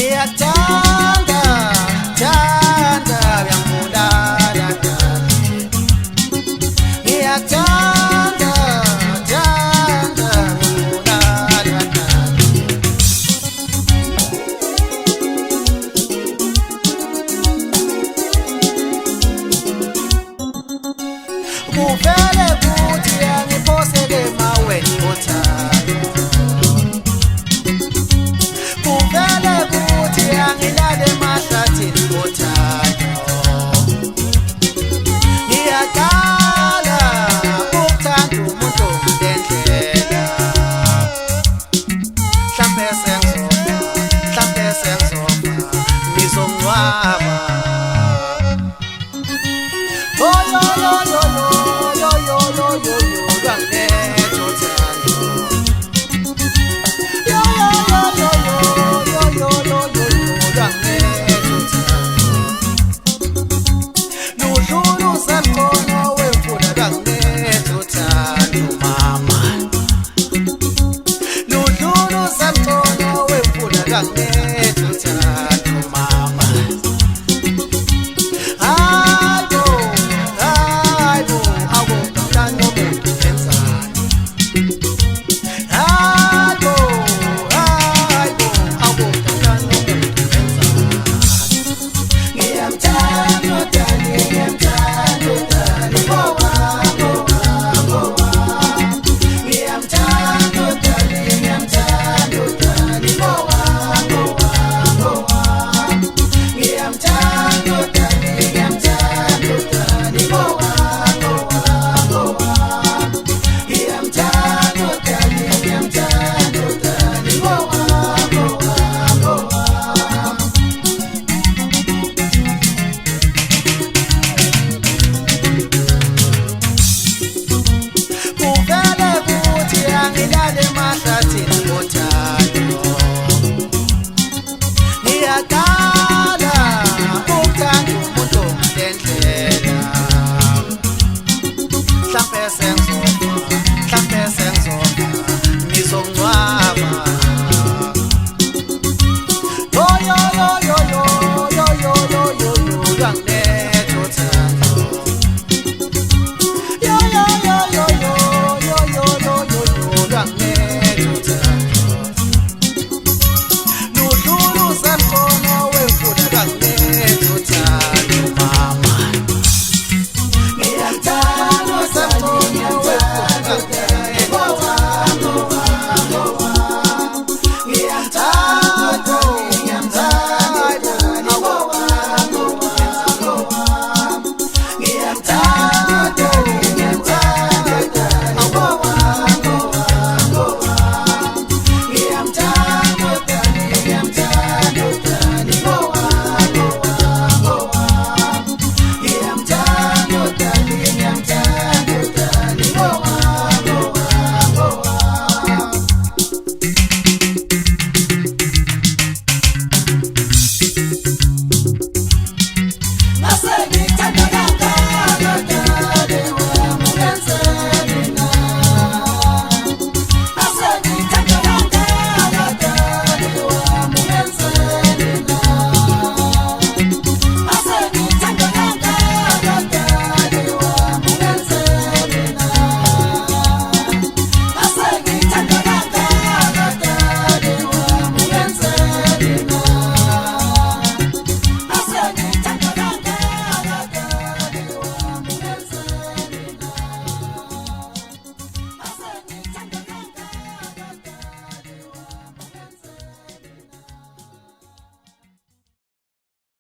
Ngiyamthanda, thanda uyangibulala Dali. Ngiyamthanda, thanda uyangibulala Dali. Kuvele kuthi angiphoseke emaweni othando. Kuvele kuthi angilale emahlathini othando. Ngiyaqala ukuthanda umuntu ngendlela. Mhlampe sengizofa ngizonqwaba. Oh yo yo yo yo yo yo yo yo lwangethu uthando. Yo yo yo yo yo yo yo yo lwangethu uthando. Ludlula usemqono wemfula lwangethu uthando mama. Ludlula usemqono wemfula lwangethu uthando mama. Ngilale emahlathini othando. Ngiyaqala